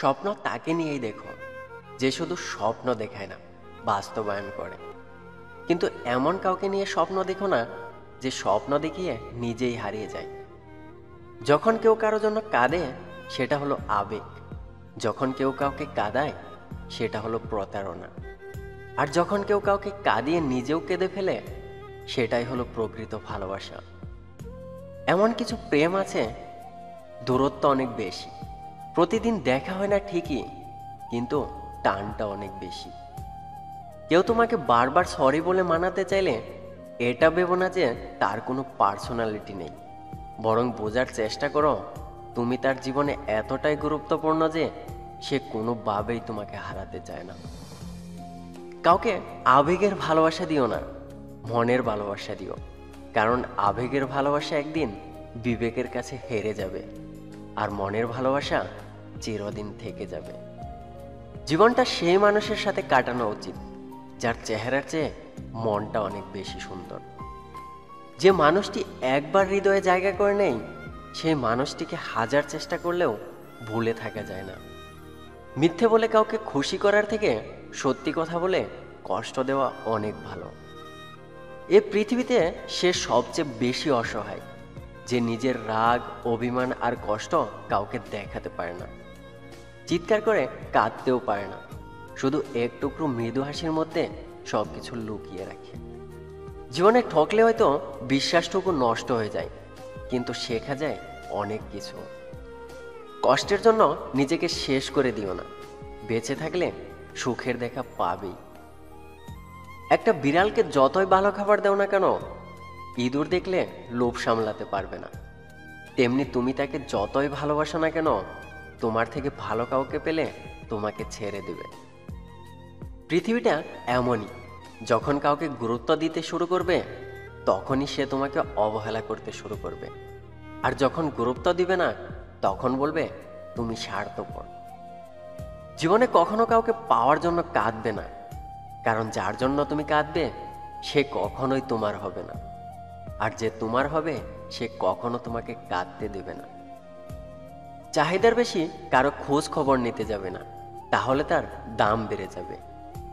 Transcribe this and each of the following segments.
স্বপ্ন তাকে নিয়েই দেখো যে শুধু স্বপ্ন দেখায় না, বাস্তবায়ন করে। কিন্তু এমন কাউকে নিয়ে স্বপ্ন দেখো না যে স্বপ্ন দেখিয়ে নিজেই হারিয়ে যায়। যখন কেউ কারো জন্য কাঁদে সেটা হলো আবেগ, যখন কেউ কাউকে কাঁদায় সেটা হলো প্রতারণা, আর যখন কেউ কাউকে কাঁদিয়ে নিজেও কেঁদে ফেলে সেটাই হলো প্রকৃত ভালোবাসা। এমন কিছু প্রেম আছে দূরত্ব অনেক বেশি, প্রতিদিন দেখা হয় না ঠিকই, কিন্তু টানটা অনেক বেশি। কেউ তোমাকে বারবার সরি বলে মানাতে চাইলে এটা ভেবো না যে তার কোনো পার্সোনালিটি নেই, বরং বোঝার চেষ্টা করো তুমি তার জীবনে এতটাই গুরুত্বপূর্ণ যে সে কোনোভাবেই তোমাকে হারাতে চায় না। কাউকে আবেগের ভালোবাসা দিও না, মনের ভালোবাসা দিও, কারণ আবেগের ভালোবাসা একদিন বিবেকের কাছে হেরে যাবে, আর মনের ভালোবাসা চিরদিন থেকে যাবে। জীবনটা সেই মানুষের সাথে কাটানো উচিত যার চেহারার চেয়ে মনটা অনেক বেশি সুন্দর। যে মানুষটি একবার হৃদয়ে জায়গা করে নেই সেই মানুষটিকে হাজার চেষ্টা করলেও ভুলে থাকা যায় না। মিথ্যে বলে কাউকে খুশি করার থেকে সত্যি কথা বলে কষ্ট দেওয়া অনেক ভালো। এ পৃথিবীতে সে সবচেয়ে বেশি অসহায় যে নিজের রাগ, অভিমান আর কষ্ট কাউকে দেখাতে পারে না, চিৎকার করে কাঁদতেও পারে না, শুধু এক টুকরো মৃদু হাসির মধ্যে সবকিছু লুকিয়ে রাখে। জীবনে ঠকলে হয়তো বিশ্বাসটুকু নষ্ট হয়ে যায়, কিন্তু শেখা যায় অনেক কিছু। কষ্টের জন্য নিজেকে শেষ করে দিও না, বেঁচে থাকলে সুখের দেখা পাবেই। একটা বিড়ালকে যতই ভালো খাবার দাও না কেন, ইঁদুর দেখলে লোভ সামলাতে পারবে না। তেমনি তুমি তাকে যতই ভালোবাসো না কেন, তোমার থেকে ভালো কাউকে পেলে তোমাকে ছেড়ে দেবে। পৃথিবীটা এমনই, যখন কাউকে গুরুত্ব দিতে শুরু করবে তখনই সে তোমাকে অবহেলা করতে শুরু করবে, আর যখন গুরুত্ব দিবে না তখন বলবে তুমি স্বার্থপর। জীবনে কখনো কাউকে পাওয়ার জন্য কাঁদবে না, কারণ যার জন্য তুমি কাঁদবে সে কখনোই তোমার হবে না, আর যে তোমার হবে সে কখনো তোমাকে কাঁদতে দেবে না। চাহিদার বেশি কারো খোঁজ খবর নিতে যাবে না, তাহলে তার দাম বেড়ে যাবে,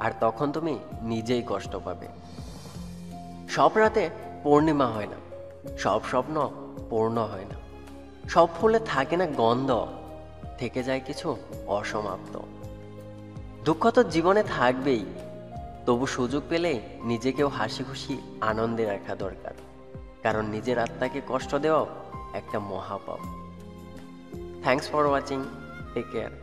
আর তখন তুমি নিজেই কষ্ট পাবে। সব রাতে পূর্ণিমা হয় না, সব স্বপ্ন পূর্ণ হয় না, সব ফুলে থাকে না গন্ধ, থেকে যায় কিছু অসমাপ্ত। দুঃখ তো জীবনে থাকবেই, তবু সুযোগ পেলে নিজেকেও হাসি খুশি আনন্দে রাখা দরকার, কারণ নিজের আত্মাকে কষ্ট দেওয়া একটা মহাপাপ। Thanks for watching, take care.